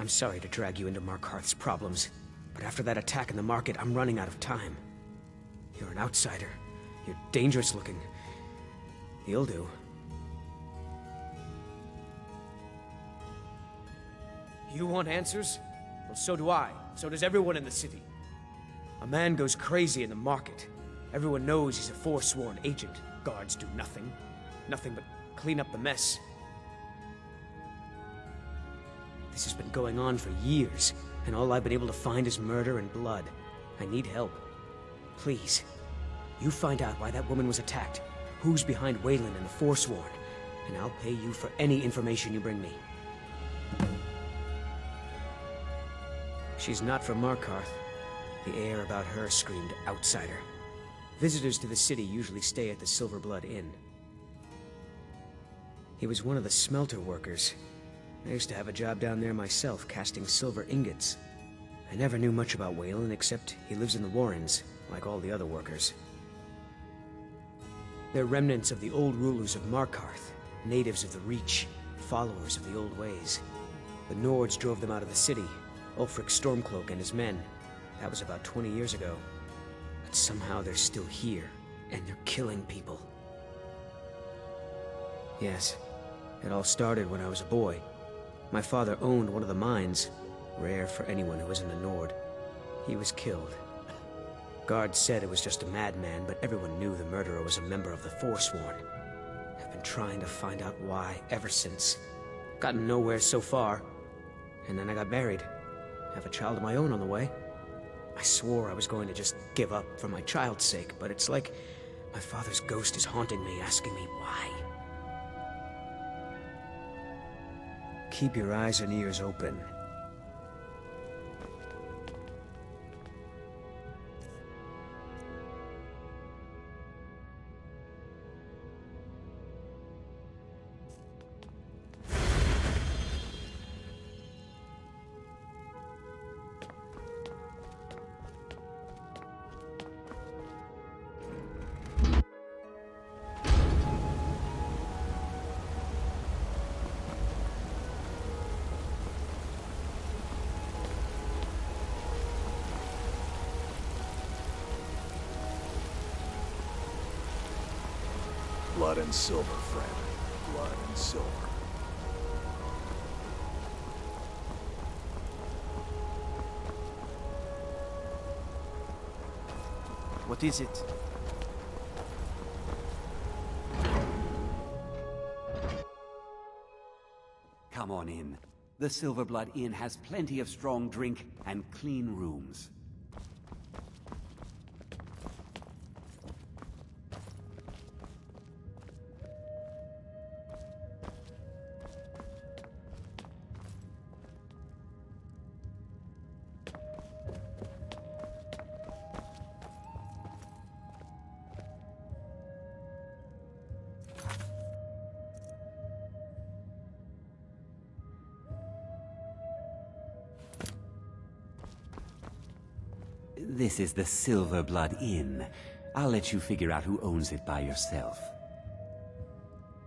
I'm sorry to drag you into Markarth's problems, but after that attack in the market, I'm running out of time. You're an outsider. You're dangerous looking. You'll do. You want answers? Well, so do I. So does everyone in the city. A man goes crazy in the market. Everyone knows he's a Forsworn agent. Guards do nothing. Nothing but clean up the mess. This has been going on for years, and all I've been able to find is murder and blood. I need help. Please, you find out why that woman was attacked, who's behind Wayland and the Forsworn, and I'll pay you for any information you bring me. She's not from Markarth. The air about her screamed outsider. Visitors to the city usually stay at the Silverblood Inn. He was one of the smelter workers. I used to have a job down there myself, casting silver ingots. I never knew much about Wayland, except he lives in the Warrens, like all the other workers. They're remnants of the old rulers of Markarth, natives of the Reach, followers of the old ways. The Nords drove them out of the city, Ulfric Stormcloak and his men. That was about 20 years ago. But somehow they're still here, and they're killing people. Yes, it all started when I was a boy. My father owned one of the mines, rare for anyone who isn't a Nord. He was killed. Guards said it was just a madman, but everyone knew the murderer was a member of the Forsworn. I've been trying to find out why ever since. Gotten nowhere so far. And then I got married. Have a child of my own on the way. I swore I was going to just give up for my child's sake, but it's like my father's ghost is haunting me, asking me why. Keep your eyes and ears open. Blood and silver, friend. Blood and silver. What is it? Come on in. The Silverblood Inn has plenty of strong drink and clean rooms. This is the Silverblood Inn. I'll let you figure out who owns it by yourself.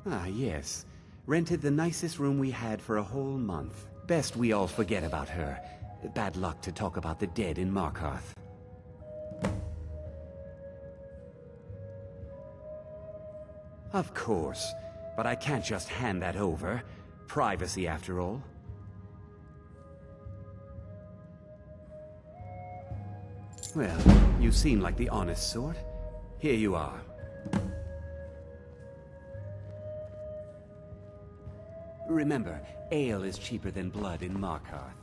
Ah, yes. Rented the nicest room we had for a whole month. Best we all forget about her. Bad luck to talk about the dead in Markarth. Of course, but I can't just hand that over. Privacy, after all. Well, you seem like the honest sort. Here you are. Remember, ale is cheaper than blood in Markarth.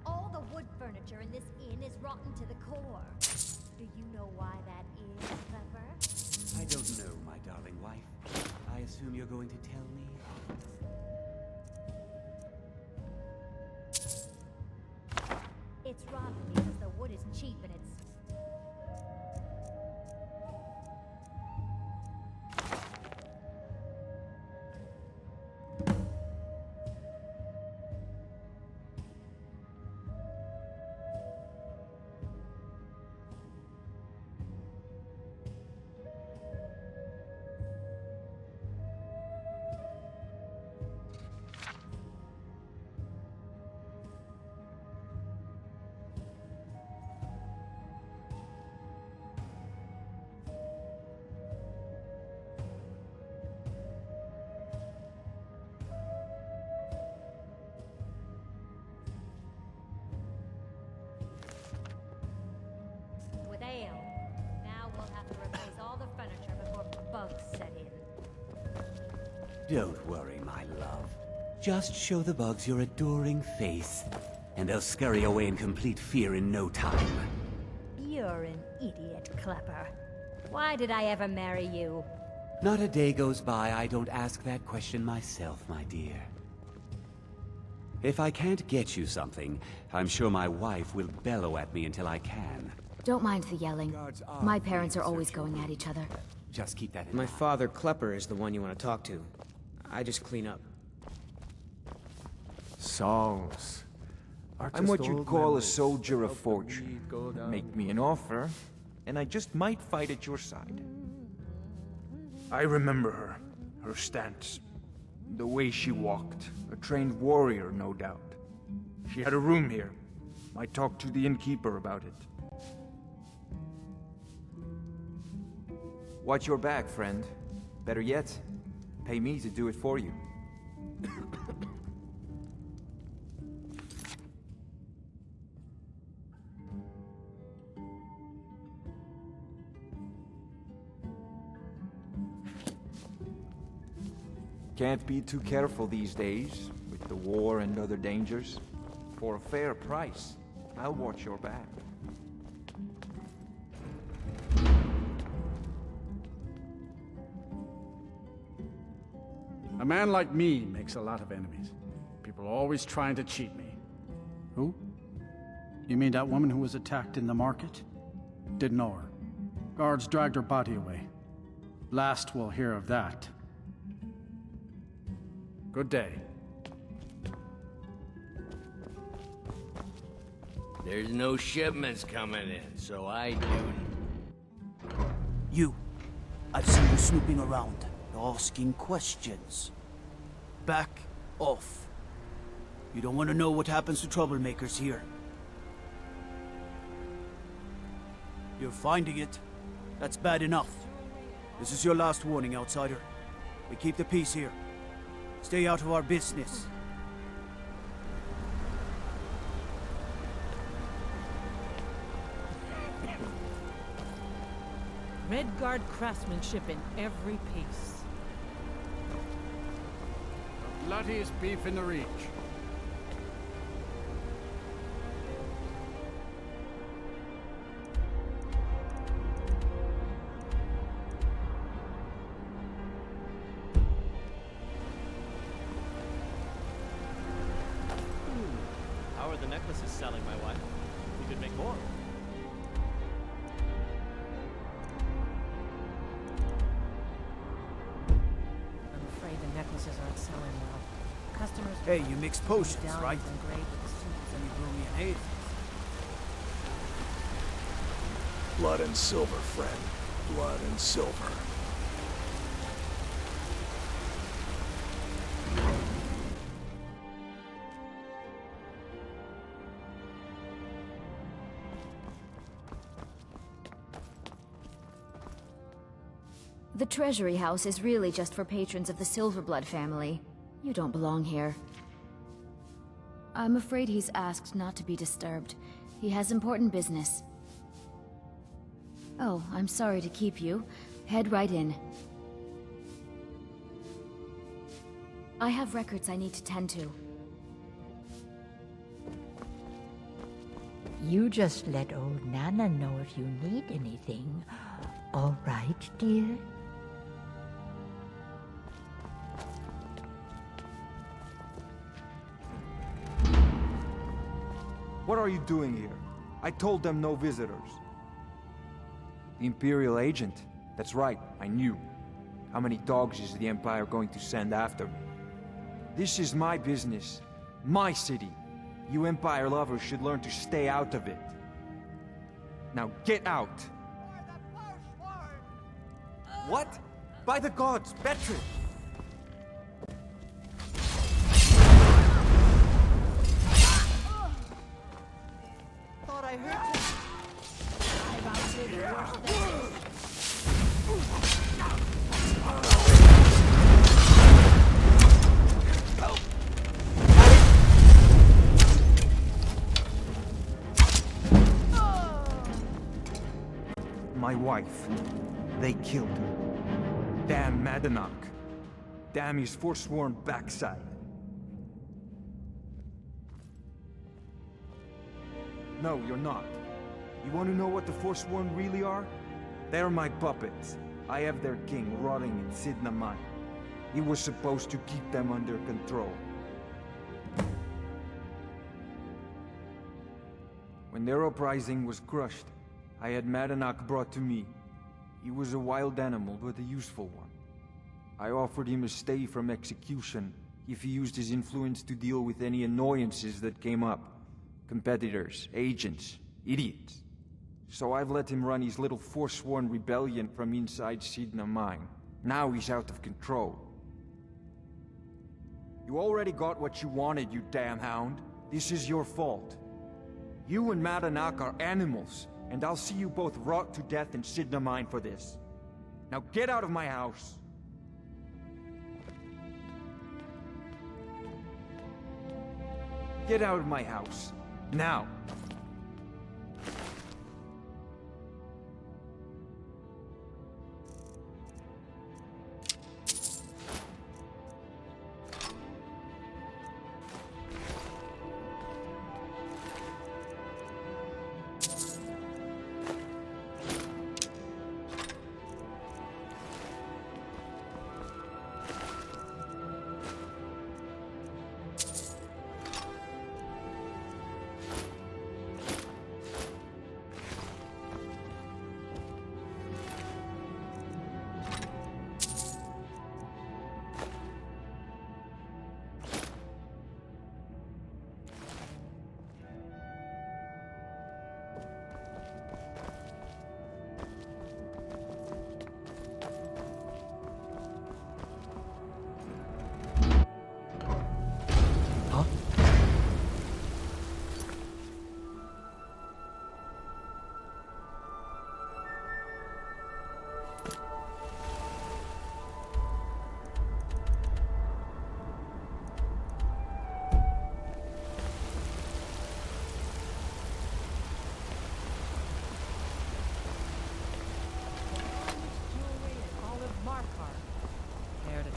All the wood furniture in this inn is rotten to the core. Do you know why that is, Clever? I don't know, my darling wife. I assume you're going to tell me? It's rotten because the wood is cheap and it's... Don't worry, my love. Just show the bugs your adoring face, and they'll scurry away in complete fear in no time. You're an idiot, Klepper. Why did I ever marry you? Not a day goes by I don't ask that question myself, my dear. If I can't get you something, I'm sure my wife will bellow at me until I can. Don't mind the yelling. My parents are always going at each other. Just keep that in My mind. father, Klepper, is the one you want to talk to. I just clean up. Songs. I'm what you'd call a soldier of fortune. Make me an offer, and I just might fight at your side. I remember her. Her stance. The way she walked. A trained warrior, no doubt. She had a room here. I talked to the innkeeper about it. Watch your back, friend. Better yet, pay me to do it for you. Can't be too careful these days, with the war and other dangers. For a fair price, I'll watch your back. A man like me makes a lot of enemies. People are always trying to cheat me. Who? You mean that woman who was attacked in the market? Didn't know her. Guards dragged her body away. Last we'll hear of that. Good day. There's no shipments coming in, so I do. You. I've seen you snooping around, asking questions. Back off. You don't want to know what happens to troublemakers here. You're finding it. That's bad enough. This is your last warning, outsider. We keep the peace here. Stay out of our business. Midgard craftsmanship in every piece. The bloodiest beef in the Reach. How are the necklaces selling, my wife? We could make more. I'm afraid the necklaces aren't selling well. Customers. Hey, you mix potions, down right? and great with the suits. Then you blew me an eighth. Blood and silver, friend. Blood and silver. The Treasury House is really just for patrons of the Silverblood family. You don't belong here. I'm afraid he's asked not to be disturbed. He has important business. Oh, I'm sorry to keep you. Head right in. I have records I need to tend to. You just let old Nana know if you need anything. All right, dear? What are you doing here? I told them no visitors. The Imperial agent. That's right, I knew. How many dogs is the Empire going to send after me? This is my business. My city. You Empire lovers should learn to stay out of it. Now get out! What? By the gods, Beatrice! Thought I heard you. I've outlived worse than this. My wife. They killed her. Damn Madanach. Damn his Forsworn backside. No, you're not. You want to know what the Forsworn really are? They're my puppets. I have their king rotting in Sidna Mine. He was supposed to keep them under control. When their uprising was crushed, I had Madanak brought to me. He was a wild animal, but a useful one. I offered him a stay from execution if he used his influence to deal with any annoyances that came up. Competitors, agents, idiots. So I've let him run his little Forsworn rebellion from inside Sidna Mine. Now he's out of control. You already got what you wanted, you damn hound. This is your fault. You and Madanak are animals, and I'll see you both rot to death in Sidna Mine for this. Now get out of my house! Get out of my house. Now!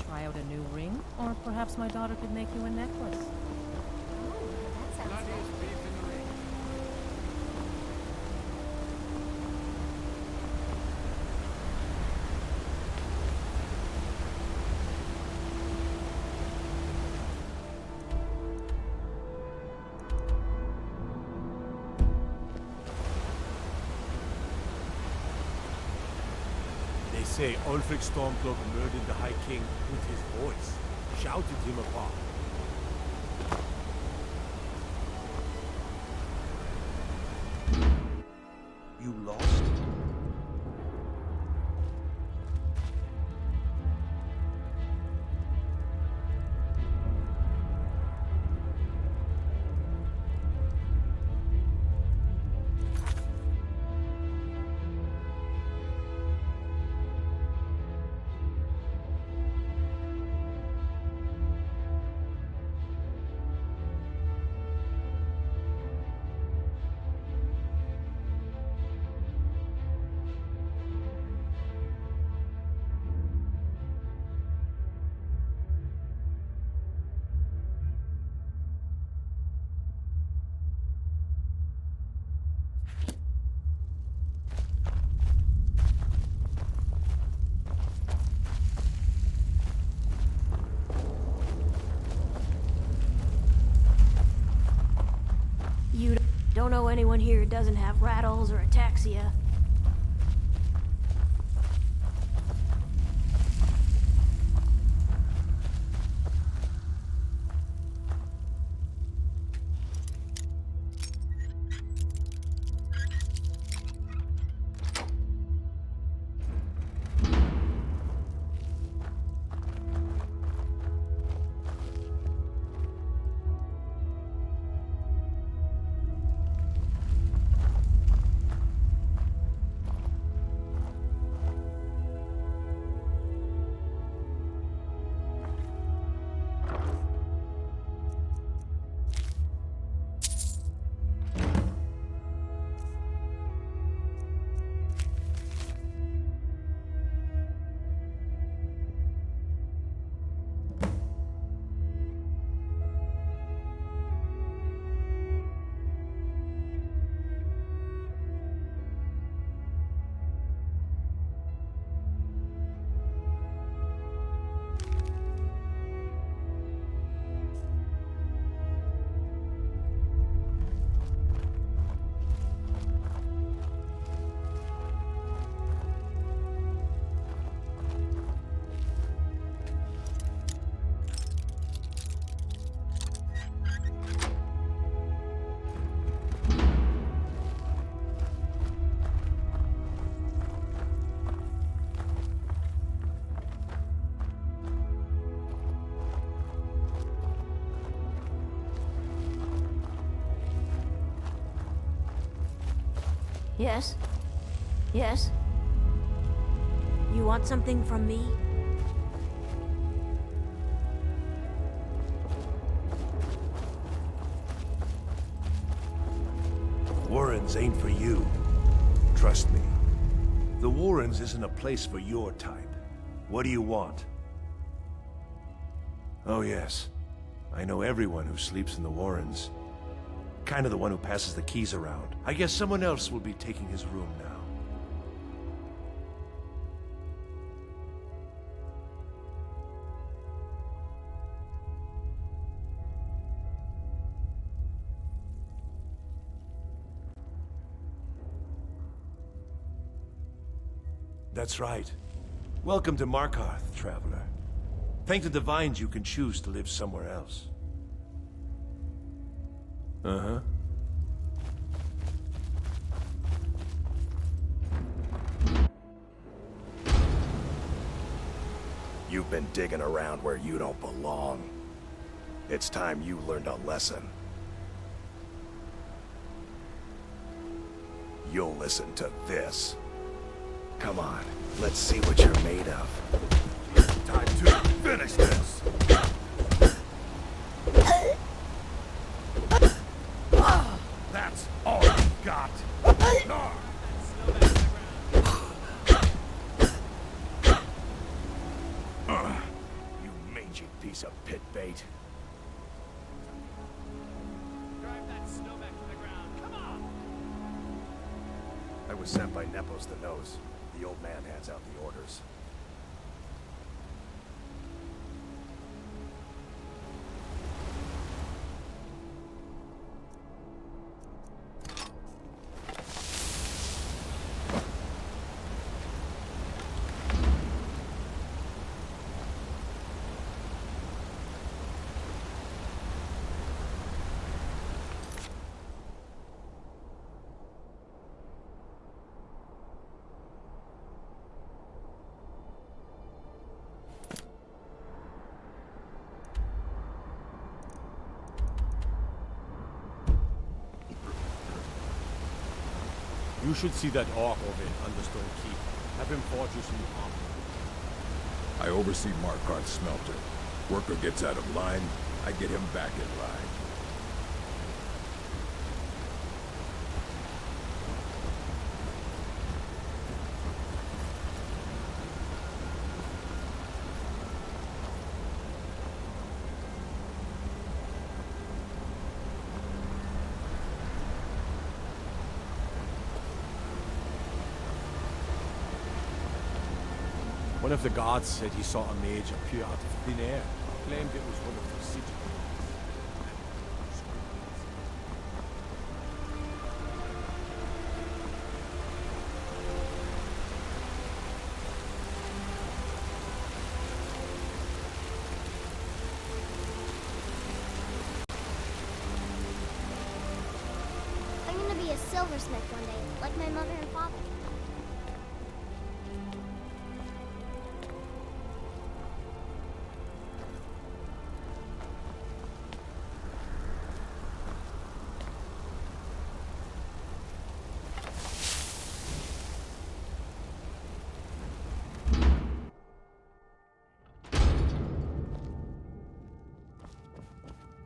Try out a new ring, or perhaps my daughter could make you a necklace. That sounds nice. They say Ulfric Stormcloak murdered the High King with his voice, shouted him apart. You lost? You don't know anyone here who doesn't have rattles or ataxia. Yes? Yes? You want something from me? Warrens ain't for you. Trust me. The Warrens isn't a place for your type. What do you want? Oh yes. I know everyone who sleeps in the Warrens. Kind of the one who passes the keys around. I guess someone else will be taking his room now. That's right. Welcome to Markarth, traveler. Thank the Divines you can choose to live somewhere else. Uh-huh. You've been digging around where you don't belong. It's time you learned a lesson. You'll listen to this. Come on, let's see what you're made of. Time to finish this! That's all you got. You mangy piece of pit bait. Drive that snow back to the ground. Come on! I was sent by Nepos the Nose. The old man hands out the orders. You should see that orc over in Understone Keep. Have him forge you some armor. I oversee Markarth's smelter. Worker gets out of line, I get him back in line. One of the guards said he saw a mage appear out of thin air. Claimed it was one of the city. I'm gonna be a silversmith one day, like my mother and father.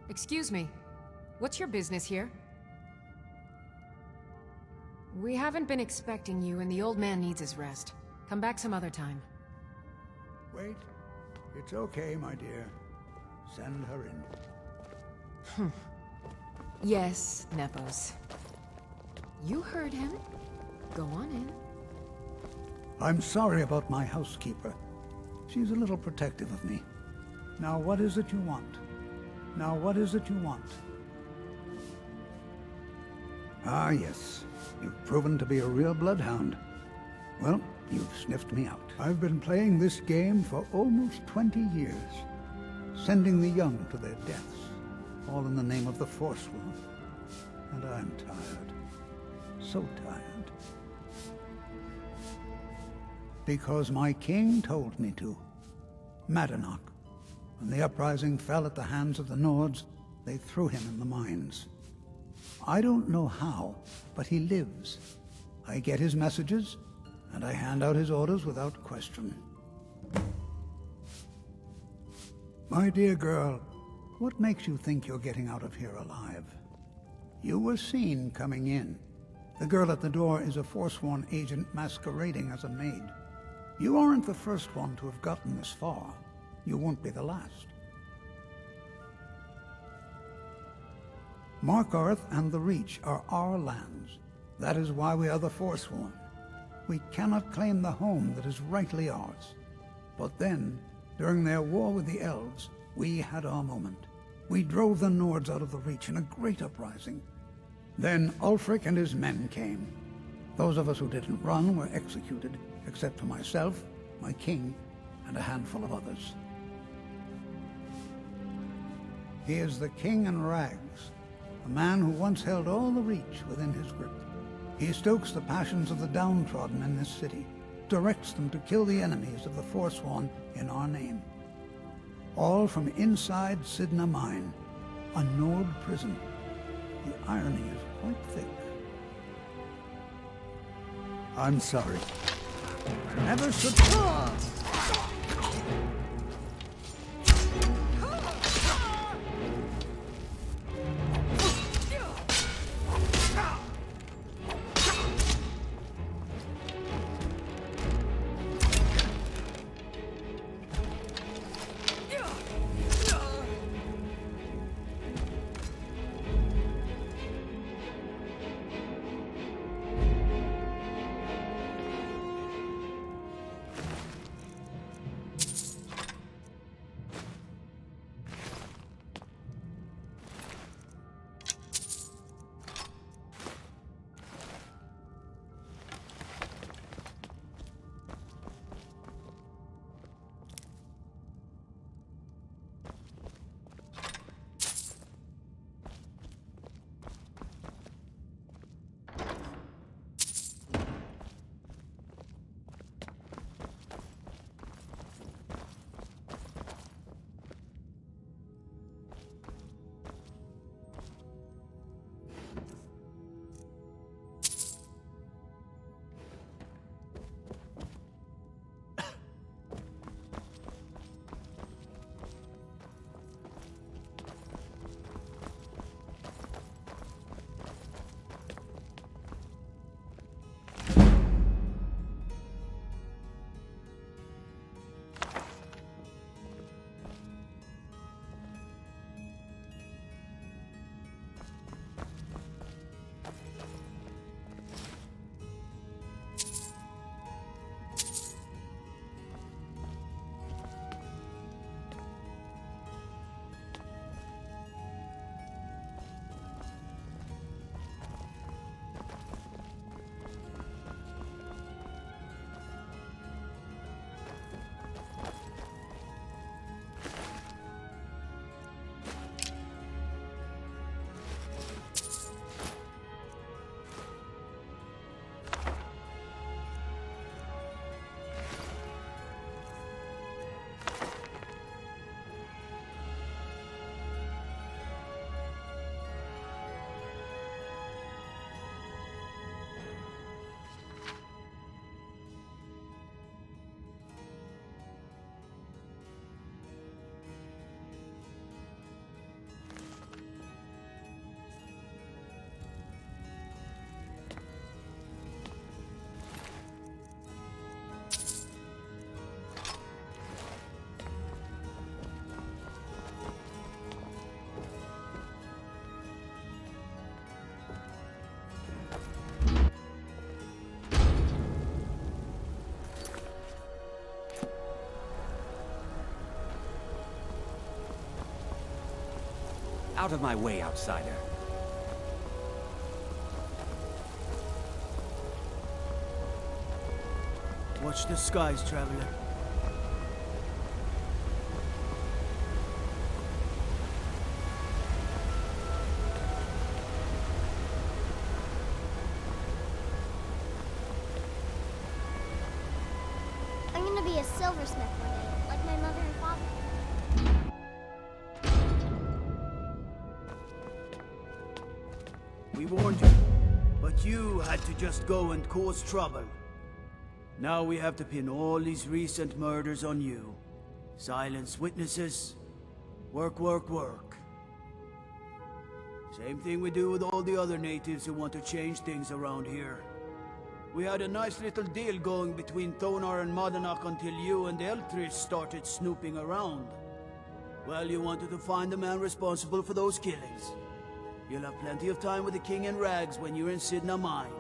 Excuse me. What's your business here? We haven't been expecting you, and the old man needs his rest. Come back some other time. Wait. It's okay, my dear. Send her in. Yes, Nepos. You heard him. Go on in. I'm sorry about my housekeeper. She's a little protective of me. Now, what is it you want? Now, what is it you want? Ah, yes. You've proven to be a real bloodhound. Well, you've sniffed me out. I've been playing this game for almost 20 years, sending the young to their deaths, all in the name of the Forsworn. And I'm tired. So tired. Because my king told me to. Madanach. When the uprising fell at the hands of the Nords, they threw him in the mines. I don't know how, but he lives. I get his messages, and I hand out his orders without question. My dear girl, what makes you think you're getting out of here alive? You were seen coming in. The girl at the door is a Forsworn agent masquerading as a maid. You aren't the first one to have gotten this far. You won't be the last. Markarth and the Reach are our lands. That is why we are the Forsworn. We cannot claim the home that is rightly ours. But then, during their war with the elves, we had our moment. We drove the Nords out of the Reach in a great uprising. Then Ulfric and his men came. Those of us who didn't run were executed, except for myself, my king, and a handful of others. He is the King in Rags, a man who once held all the Reach within his grip. He stokes the passions of the downtrodden in this city, directs them to kill the enemies of the Forsworn in our name. All from inside Sidna Mine, a Nord prison. The irony is quite thick. I'm sorry. Never surprised. Out of my way, outsider. Watch the skies, traveler. I'm gonna be a silversmith one day, like my mother and father. We warned you, But you had to just go and cause trouble. Now we have to pin all these recent murders on you. Silence witnesses. Work, work, work. Same thing we do with all the other natives who want to change things around here. We had a nice little deal going between Thonar and Madanach until you and Eltrish started snooping around. Well, you wanted to find the man responsible for those killings. You'll have plenty of time with the King in Rags when you're in Sidna Mine.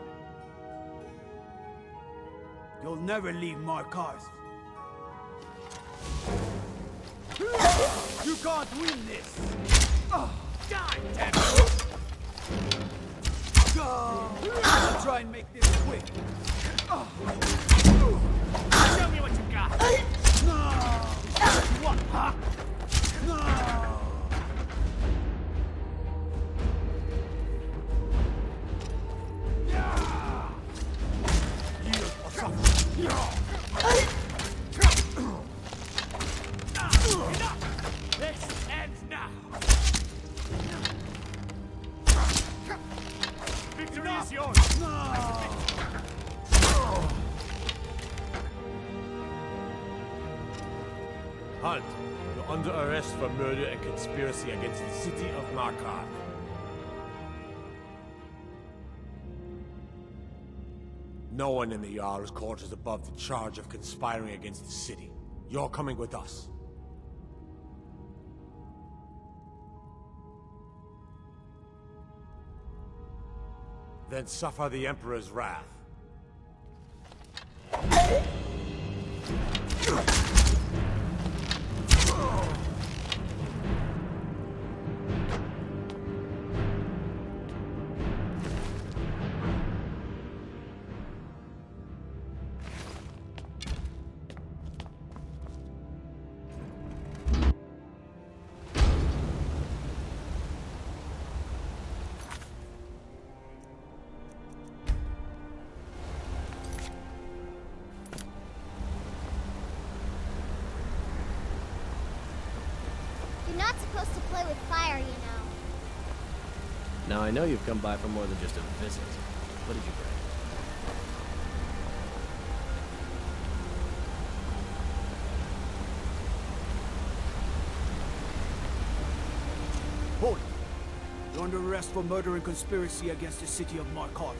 You'll never leave Markarth. You can't win this! God damn it! I'll try and make this quick. Show me what you got! No! What, huh? No! Enough! This ends now! Victory is yours! Hunt, you're under arrest for murder and conspiracy against the city of Markarth. No one in the Jarl's court is above the charge of conspiring against the city. You're coming with us. Then suffer the Emperor's wrath. You're not supposed to play with fire, you know. Now I know you've come by for more than just a visit. What did you bring? Hold it. You're under arrest for murder and conspiracy against the city of Markarth.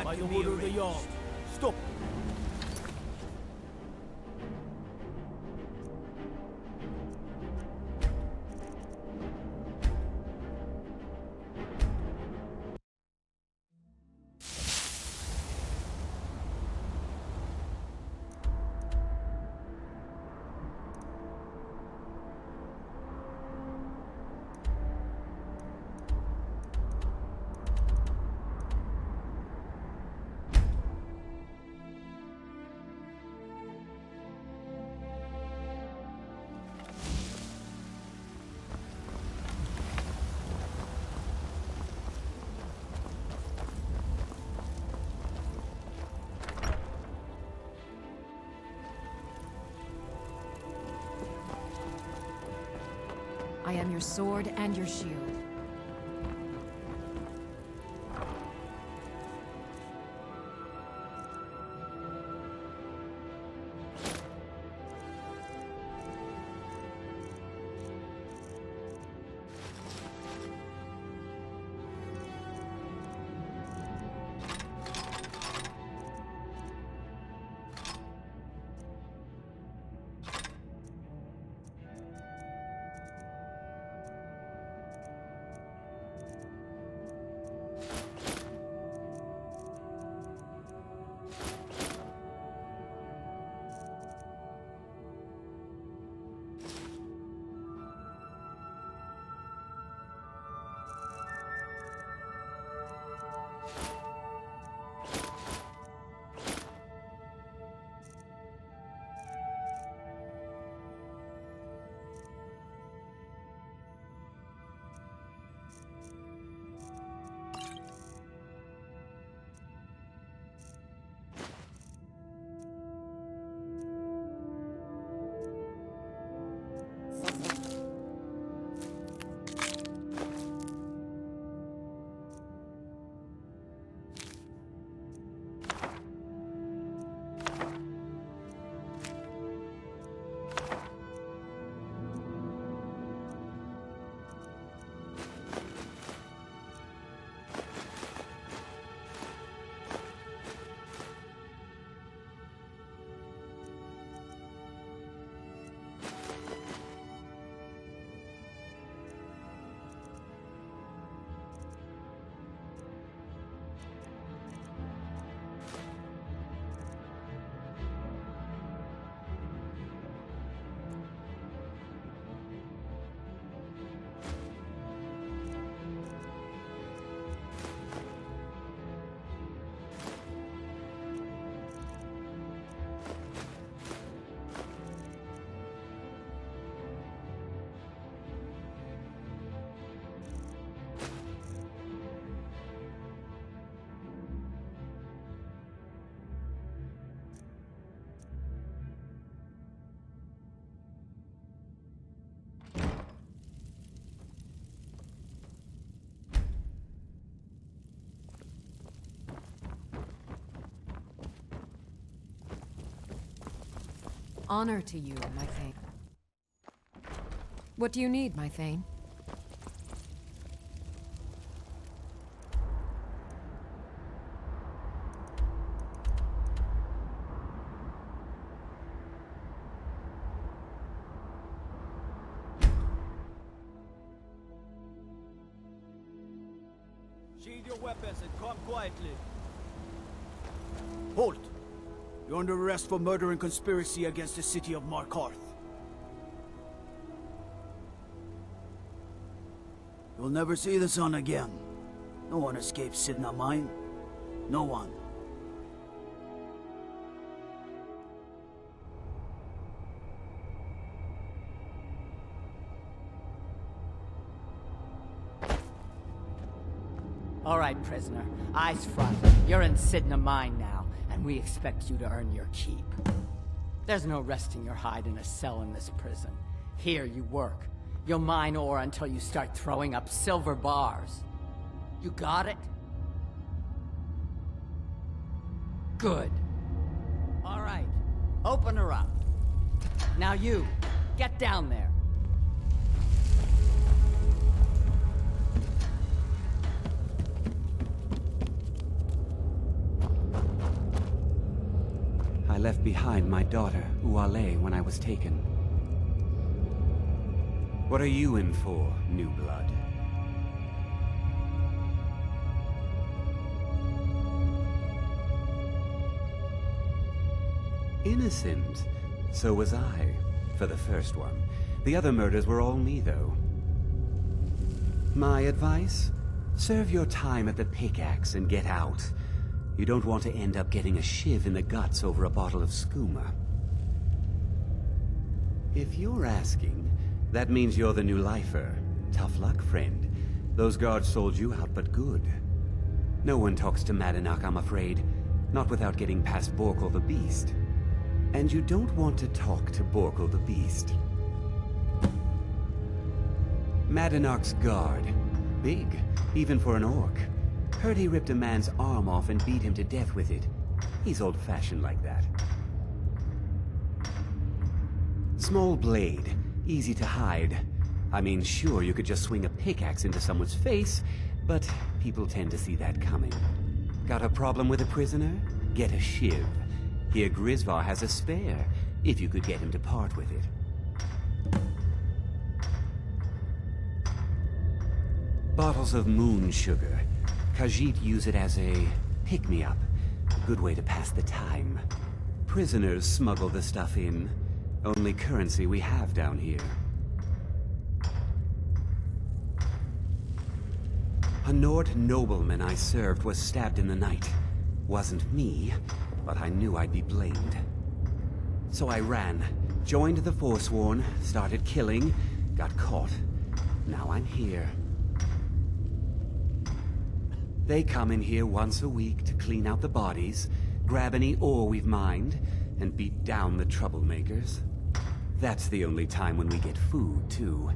By the order of the Jarl. Stop! I am your sword and your shield. Honor to you, my Thane. What do you need, my Thane? Sheathe your weapons and come quietly. Halt! You're under arrest for murder and conspiracy against the city of Markarth. You'll never see the sun again. No one escapes Sidna Mine. No one. All right, prisoner. Eyes front. You're in Sidna Mine now, and we expect you to earn your keep. There's no resting your hide in a cell in this prison. Here you work. You'll mine ore until you start throwing up silver bars. You got it? Good. All right. Open her up. Now you, get down there. I left behind my daughter, Uale, when I was taken. What are you in for, New Blood? Innocent. So was I, for the first one. The other murders were all me, though. My advice? Serve your time at the pickaxe and get out. You don't want to end up getting a shiv in the guts over a bottle of skooma. If you're asking, that means you're the new lifer. Tough luck, friend. Those guards sold you out, but good. No one talks to Madanak, I'm afraid. Not without getting past Borkul the Beast. And you don't want to talk to Borkul the Beast. Madanak's guard. Big, even for an orc. Heard he ripped a man's arm off and beat him to death with it. He's old-fashioned like that. Small blade, easy to hide. I mean, sure, you could just swing a pickaxe into someone's face, but people tend to see that coming. Got a problem with a prisoner? Get a shiv. Here Grisvar has a spare, if you could get him to part with it. Bottles of moon sugar. Khajiit use it as a pick-me-up. Good way to pass the time. Prisoners smuggle the stuff in. Only currency we have down here. A Nord nobleman I served was stabbed in the night. Wasn't me, but I knew I'd be blamed. So I ran, joined the Forsworn, started killing, got caught. Now I'm here. They come in here once a week to clean out the bodies, grab any ore we've mined, and beat down the troublemakers. That's the only time when we get food, too.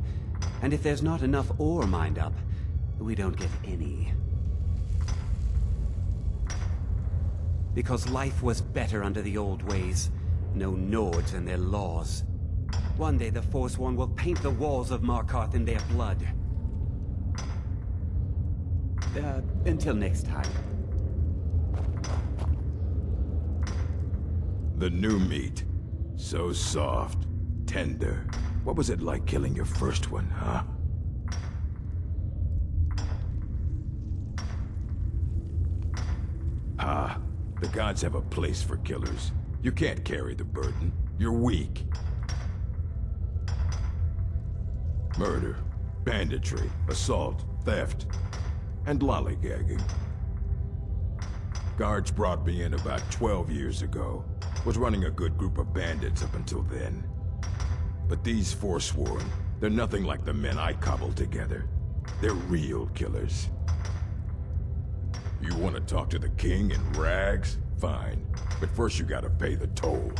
And if there's not enough ore mined up, we don't get any. Because life was better under the old ways. No Nords and their laws. One day the Forsworn will paint the walls of Markarth in their blood. Until next time. The new meat. So soft, tender. What was it like killing your first one, huh? Ah, the gods have a place for killers. You can't carry the burden. You're weak. Murder, banditry, assault, theft, and lollygagging. Guards brought me in about 12 years ago. Was running a good group of bandits up until then. But these Forsworn, they're nothing like the men I cobbled together. They're real killers. You want to talk to the king in rags? Fine. But first you gotta pay the toll.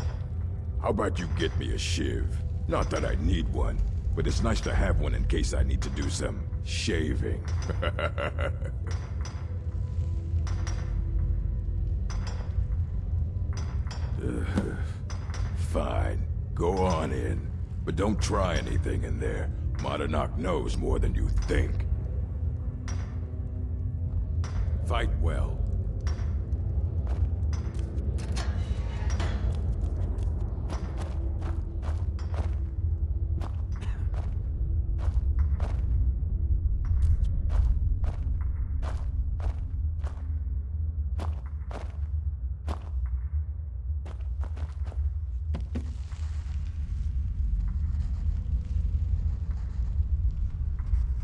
How about you get me a shiv? Not that I need one, but it's nice to have one in case I need to do some shaving. Fine. Go on in. But don't try anything in there. Monadnock knows more than you think. Fight well.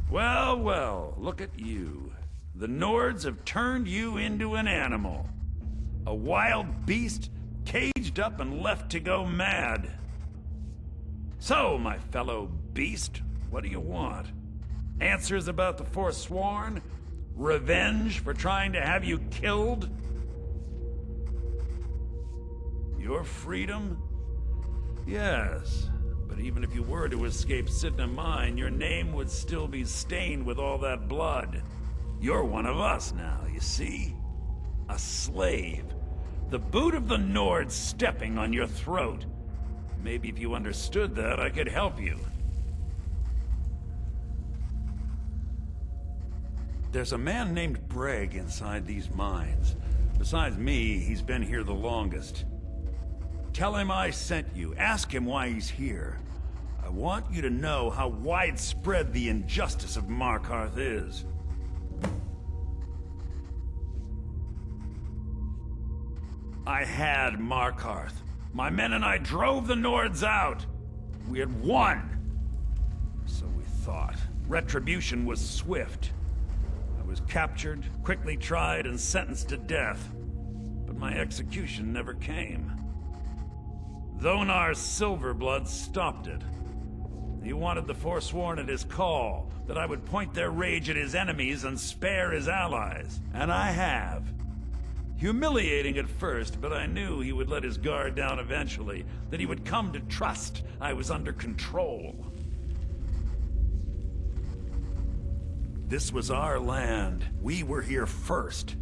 Well, well, look at you. The Nords have turned you into an animal. A wild beast, caged up and left to go mad. So, my fellow beast, what do you want? Answers about the Forsworn? Revenge for trying to have you killed? Your freedom? Yes. But even if you were to escape Sidna Mine, your name would still be stained with all that blood. You're one of us now, you see? A slave. The boot of the Nord stepping on your throat. Maybe if you understood that, I could help you. There's a man named Breg inside these mines. Besides me, he's been here the longest. Tell him I sent you. Ask him why he's here. I want you to know how widespread the injustice of Markarth is. I had Markarth. My men and I drove the Nords out. We had won. So we thought. Retribution was swift. I was captured, quickly tried, and sentenced to death. But my execution never came. Thonar's Silverblood stopped it. He wanted the Forsworn at his call, that I would point their rage at his enemies and spare his allies. And I have. Humiliating at first, but I knew he would let his guard down eventually, that he would come to trust I was under control. This was our land. We were here first.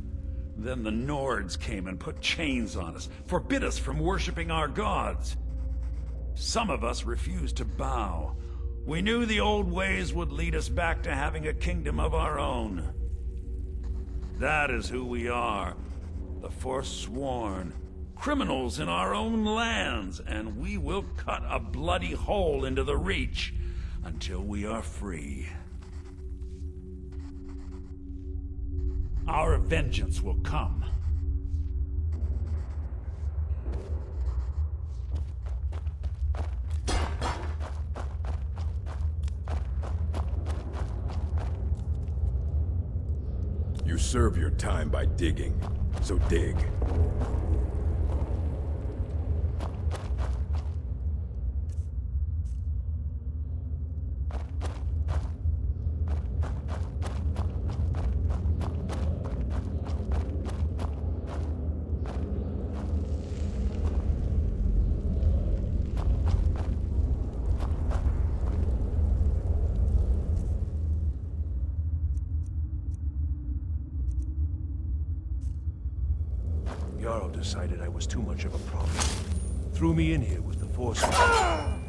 Then the Nords came and put chains on us, forbid us from worshipping our gods. Some of us refused to bow. We knew the old ways would lead us back to having a kingdom of our own. That is who we are, the Forsworn. Criminals in our own lands, and we will cut a bloody hole into the Reach until we are free. Our vengeance will come. You serve your time by digging, so dig. Jarl decided I was too much of a problem. Threw me in here with the Forsworn.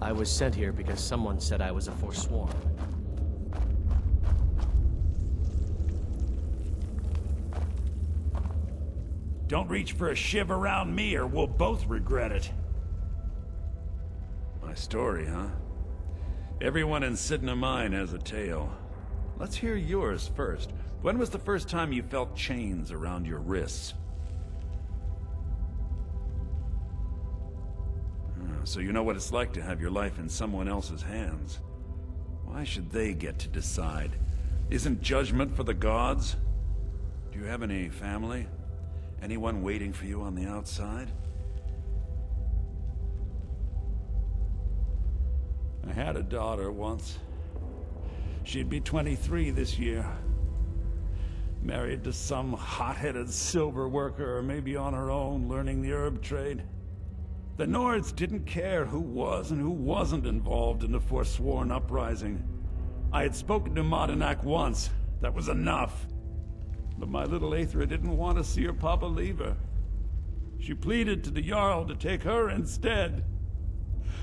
I was sent here because someone said I was a Forsworn. Don't reach for a shiv around me or we'll both regret it. My story, huh? Everyone in Sidna Mine has a tale. Let's hear yours first. When was the first time you felt chains around your wrists? So you know what it's like to have your life in someone else's hands. Why should they get to decide? Isn't judgment for the gods? Do you have any family? Anyone waiting for you on the outside? I had a daughter once. She'd be 23 this year. Married to some hot-headed silver worker, or maybe on her own, learning the herb trade. The Nords didn't care who was and who wasn't involved in the Forsworn uprising. I had spoken to Madanak once. That was enough. But my little Aethra didn't want to see her papa leave her. She pleaded to the Jarl to take her instead.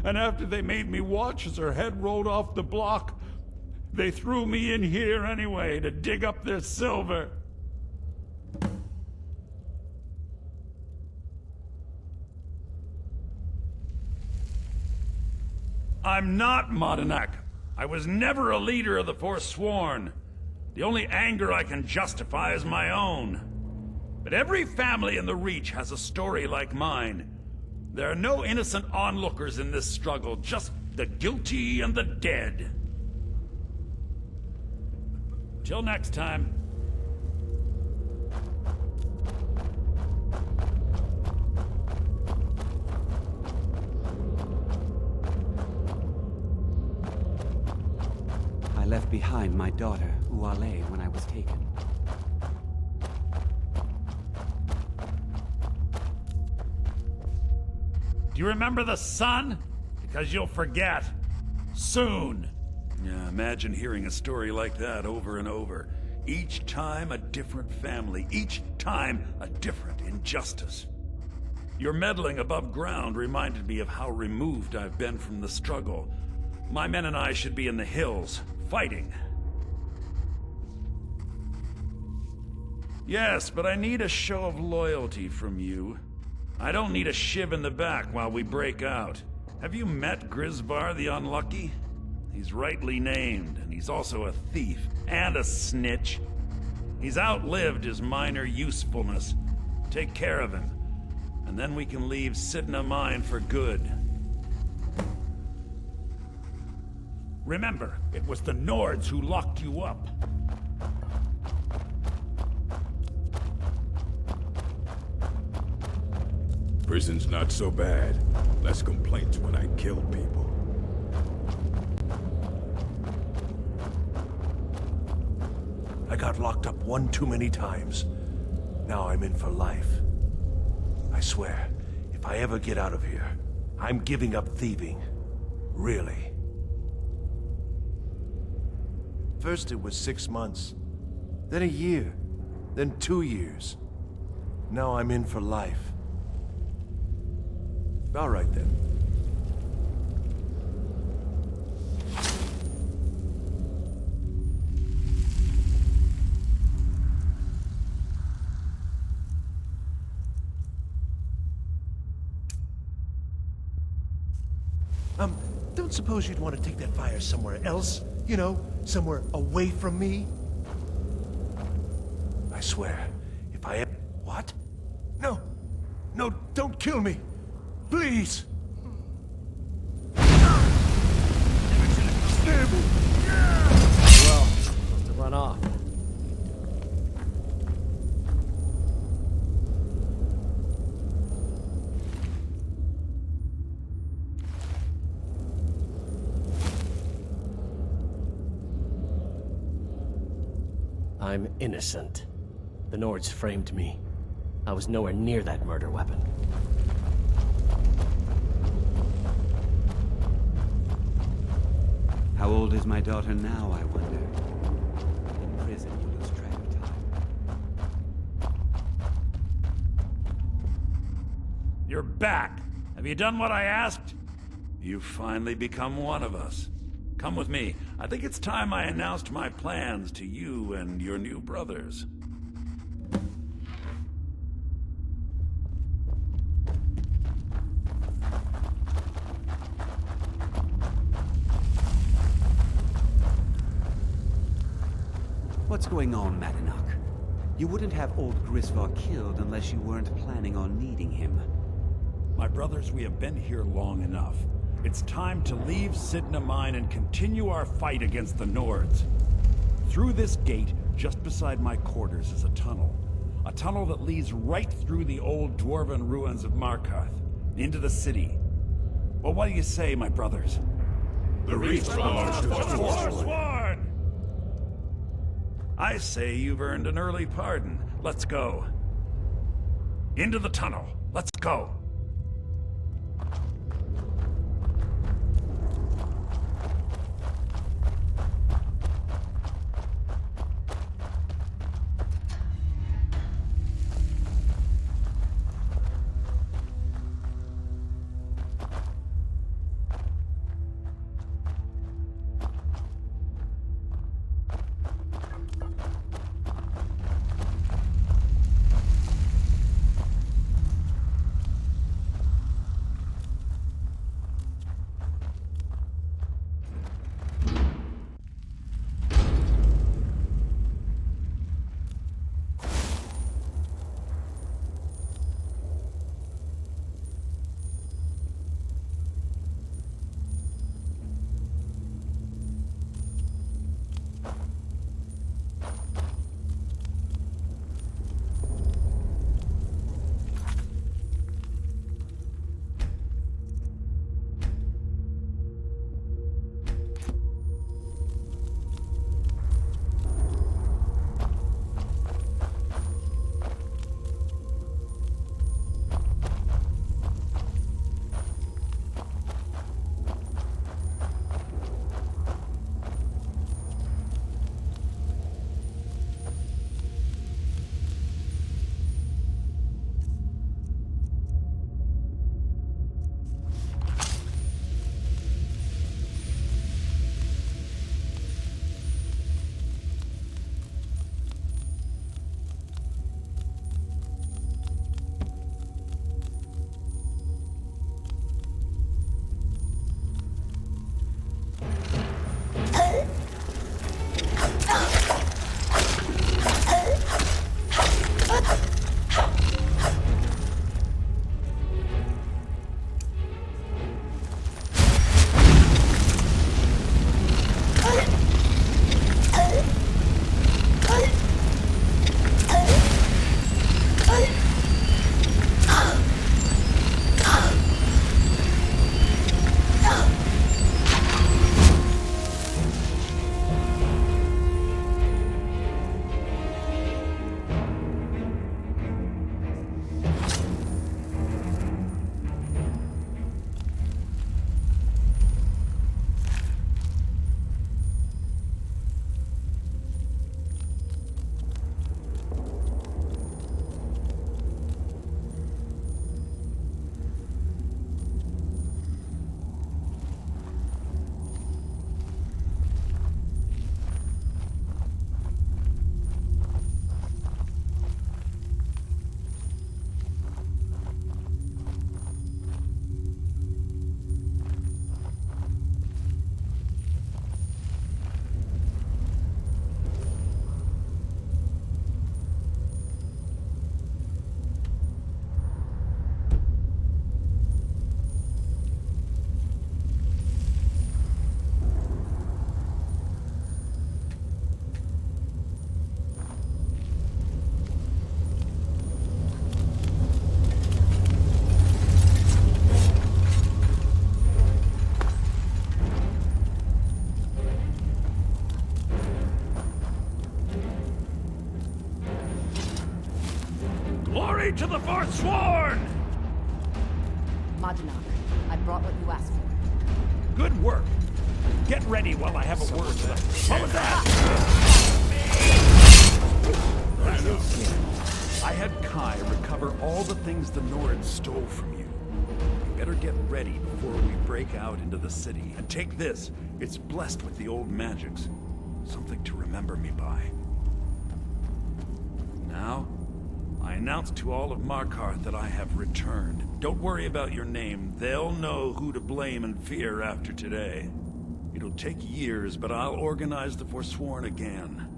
And after they made me watch as her head rolled off the block, they threw me in here anyway to dig up their silver. I'm not Madanak. I was never a leader of the Forsworn. The only anger I can justify is my own. But every family in the Reach has a story like mine. There are no innocent onlookers in this struggle, just the guilty and the dead. Till next time. I left behind my daughter, Uale, when I was taken. Do you remember the sun? Because you'll forget. Soon. Yeah, imagine hearing a story like that over and over. Each time a different family. Each time a different injustice. Your meddling above ground reminded me of how removed I've been from the struggle. My men and I should be in the hills, fighting. Yes, but I need a show of loyalty from you. I don't need a shiv in the back while we break out. Have you met Grisvar the Unlucky? He's rightly named, and he's also a thief and a snitch. He's outlived his minor usefulness. Take care of him, and then we can leave Sidna Mine for good. Remember, it was the Nords who locked you up. Prison's not so bad. Less complaints when I kill people. I got locked up one too many times. Now I'm in for life. I swear, if I ever get out of here, I'm giving up thieving. Really. First it was 6 months, then a year, then 2 years. Now I'm in for life. All right then. Don't suppose you'd want to take that fire somewhere else? You know, somewhere away from me? I swear, if I ever... What? No! No, don't kill me! Please! Well, supposed to run off. I'm innocent. The Nords framed me. I was nowhere near that murder weapon. How old is my daughter now, I wonder? In prison, you lose track of time. You're back. Have you done what I asked? You've finally become one of us. Come with me. I think it's time I announced my plans to you and your new brothers. What's going on, Madanak? You wouldn't have old Grisvar killed unless you weren't planning on needing him. My brothers, we have been here long enough. It's time to leave Sidna Mine and continue our fight against the Nords. Through this gate, just beside my quarters, is a tunnel. A tunnel that leads right through the old dwarven ruins of Markarth, into the city. Well, what do you say, my brothers? The Reach belongs to the Forsworn. I say you've earned an early pardon. Let's go. Into the tunnel. Let's go. Glory to the Forsworn! Madanak, I brought what you asked for. Good work. Get ready while I have a word with them. What was that? I had Kai recover all the things the Nords stole from you. You better get ready before we break out into the city. And take this. It's blessed with the old magics. Something to remember me by. Now, I announce to all of Markarth that I have returned. Don't worry about your name. They'll know who to blame and fear after today. It'll take years, but I'll organize the Forsworn again.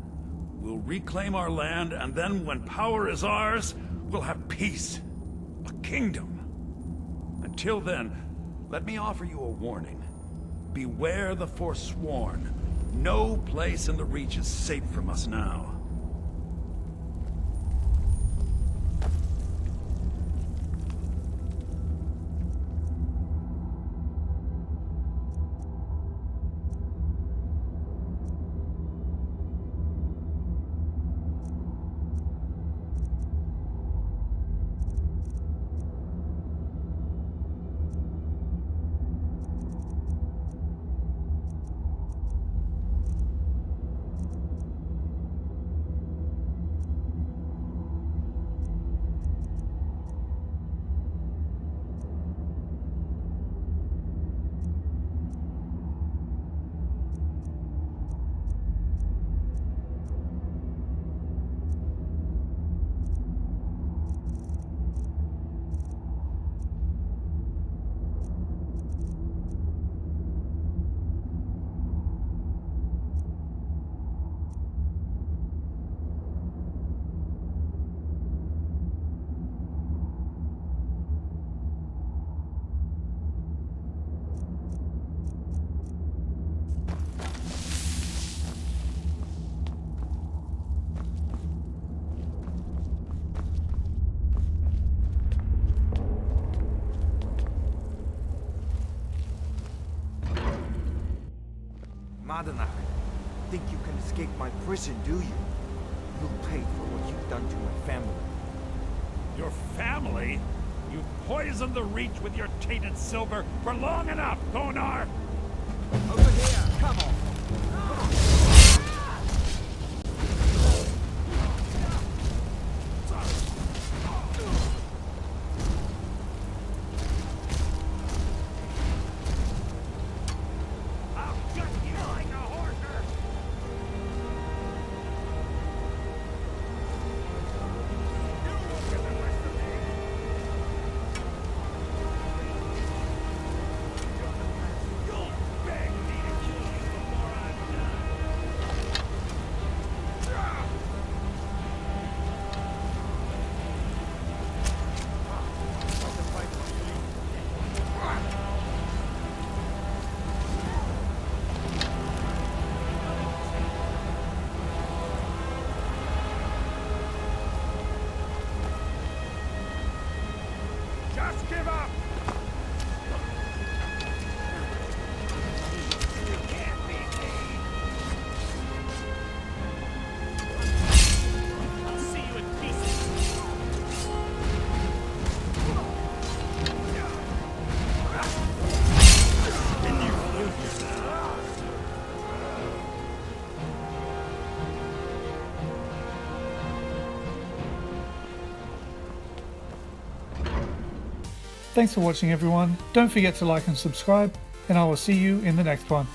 We'll reclaim our land, and then when power is ours, we'll have peace. A kingdom. Until then, let me offer you a warning. Beware the Forsworn. No place in the Reach is safe from us now. Madanach. Think you can escape my prison, do you? You'll pay for what you've done to my family. Your family? You poisoned the Reach with your tainted silver for long enough, Thonar! Over here, come on! Just give up! I'll see you in pieces. Can you feel yourself? Thanks for watching everyone. Don't forget to like and subscribe, and I will see you in the next one.